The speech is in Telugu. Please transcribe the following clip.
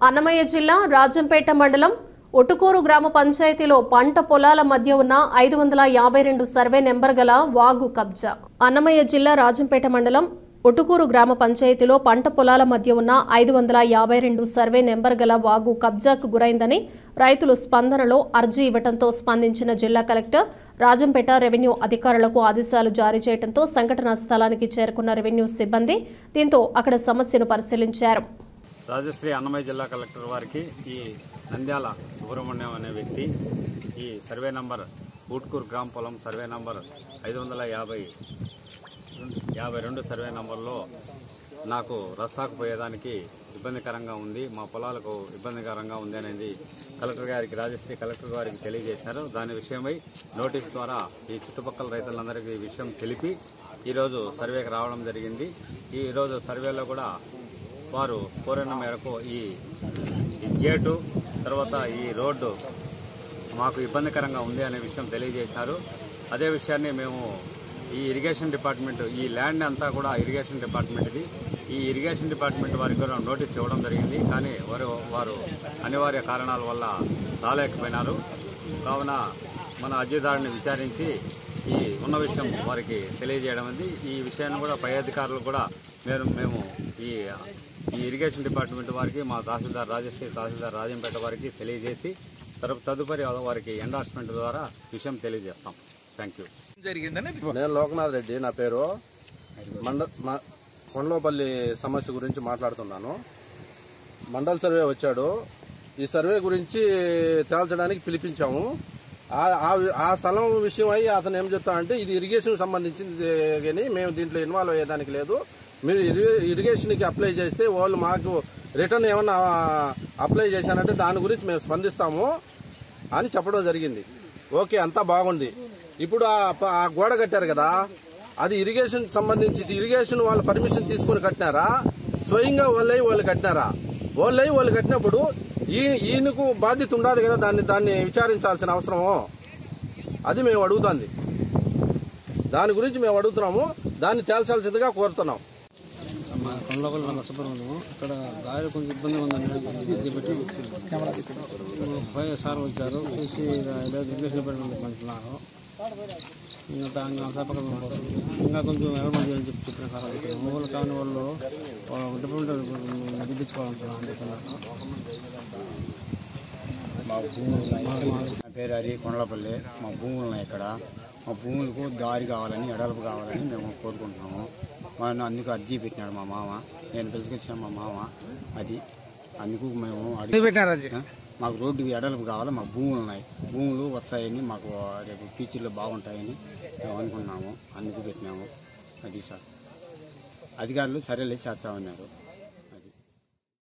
అన్నమయ్య జిల్లా రాజంపేట మండలం ఒటుకూరు గ్రామ పంచాయతీలో పంట పొలాల మధ్య ఉన్న 552 సర్వే నెంబర్ గల వాగు కబ్జా. అన్నమయ్య జిల్లా రాజంపేట మండలం ఒటుకూరు గ్రామ పంచాయతీలో పంట పొలాల మధ్య ఉన్న 552 సర్వే నెంబర్ గల వాగు కబ్జాకు గురైందని రైతులు స్పందనలో అర్జీ ఇవ్వడంతో స్పందించిన జిల్లా కలెక్టర్ రాజంపేట రెవెన్యూ అధికారులకు ఆదేశాలు జారీ చేయడంతో సంఘటనా స్థలానికి చేరుకున్న రెవెన్యూ సిబ్బంది దీంతో అక్కడ సమస్యను పరిశీలించారు. రాజశ్రీ అన్నమయ్య జిల్లా కలెక్టర్ వారికి ఈ నంద్యాల సుబ్రహ్మణ్యం అనే వ్యక్తి ఈ సర్వే నంబర్ ఊట్కూరు గ్రామ పొలం సర్వే నంబర్ 552 సర్వే నంబర్లో నాకు రస్తాకు పోయేదానికి ఇబ్బందికరంగా ఉంది, మా పొలాలకు ఇబ్బందికరంగా ఉంది అనేది కలెక్టర్ గారికి రాజశ్రీ కలెక్టర్ గారికి తెలియజేశారు. దాని విషయమై నోటీస్ ద్వారా ఈ చుట్టుపక్కల రైతులందరికీ ఈ విషయం తెలిపి ఈరోజు సర్వేకి రావడం జరిగింది. ఈరోజు సర్వేలో కూడా వారు కోరిన మేరకు ఈ గేటు తర్వాత ఈ రోడ్డు మాకు ఇబ్బందికరంగా ఉంది అనే విషయం తెలియజేశారు. అదే విషయాన్ని మేము ఈ ఇరిగేషన్ డిపార్ట్మెంట్ ఈ ల్యాండ్ అంతా కూడా ఇరిగేషన్ డిపార్ట్మెంట్ది. ఈ ఇరిగేషన్ డిపార్ట్మెంట్ వారికి కూడా నోటీస్ ఇవ్వడం జరిగింది. కానీ వారు అనివార్య కారణాల వల్ల రాలేకపోయినారు. కావున మన అర్జీదారుని విచారించి ఈ ఉన్న విషయం వారికి తెలియజేయడం ఉంది. ఈ విషయాన్ని కూడా పై అధికారులు కూడా మేము ఈ ఇరిగేషన్ డిపార్ట్మెంట్ వారికి మా తహసీల్దార్ రాజశ్రీ తహసీల్దార్ రాజంపేట వారికి తెలియజేసి తదుపరి వారికి ఎండార్స్మెంట్ ద్వారా విషయం తెలియజేస్తాం. Thank you. నేను లోకనాథ్ రెడ్డి నా పేరు. కొండలపల్లి సమస్య గురించి మాట్లాడుతున్నాను. మండల్ సర్వే వచ్చాడు. ఈ సర్వే గురించి తేల్చడానికి పిలిపించాము. ఆ స్థలం విషయం అయ్యి అతను ఏం చెప్తానంటే ఇది ఇరిగేషన్ సంబంధించింది కానీ మేము దీంట్లో ఇన్వాల్వ్ అయ్యేదానికి లేదు, మీరు ఇరిగేషన్కి అప్లై చేస్తే వాళ్ళు మాకు రిటర్న్ ఏమన్నా అప్లై చేశానంటే దాని గురించి మేము స్పందిస్తాము అని చెప్పడం జరిగింది. ఓకే, అంతా బాగుంది. ఇప్పుడు ఆ గోడ కట్టారు కదా, అది ఇరిగేషన్ సంబంధించి ఇరిగేషన్ వాళ్ళ పర్మిషన్ తీసుకుని కట్టినారా, స్వయంగా వాళ్ళు కట్టినారా? వాళ్ళు కట్టినప్పుడు ఈయనకు బాధ్యత ఉండాలి కదా, దాన్ని విచారించాల్సిన అవసరము అది మేము అడుగుతుంది. దాని గురించి మేము అడుగుతున్నాము, దాన్ని తేల్చాల్సిందిగా కోరుతున్నాం. మా కొండలపల్లి సుబ్రహ్మణ్యం ఇక్కడ దారి కొంచెం ఇబ్బందిగా ఉందని పెట్టి సార్ వచ్చారు, చూసి ఇరిగేషన్ పంచుతున్నారు. ఇంకా ఇంకా కొంచెం ఎవరు చెప్పిన సార్ ఊళ్ళు కాని వాళ్ళు డిపార్ట్మెంట్ దిద్దించుకోవాలనుకున్నారు. నా పేరు హరి, కొండలపల్లి. మా భూములు ఉన్నాయి ఇక్కడ. మా భూములకు దారి కావాలని ఎడల్పు కావాలని మేము కోరుకుంటున్నాము. మనం అందుకు అర్జీ పెట్టినాడు మా మామ, నేను పిలుచుకొచ్చాను మా మామ. అది అందుకు మేము మాకు రోడ్డుకి ఎడల్పు కావాలి, మాకు భూములు ఉన్నాయి, భూములు వస్తాయని మాకు రేపు ఫ్యూచర్లో బాగుంటాయని మేము అనుకున్నాము, అందుకు పెట్టినాము. అది సార్ అధికారులు సరేలే చేస్తామన్నారు.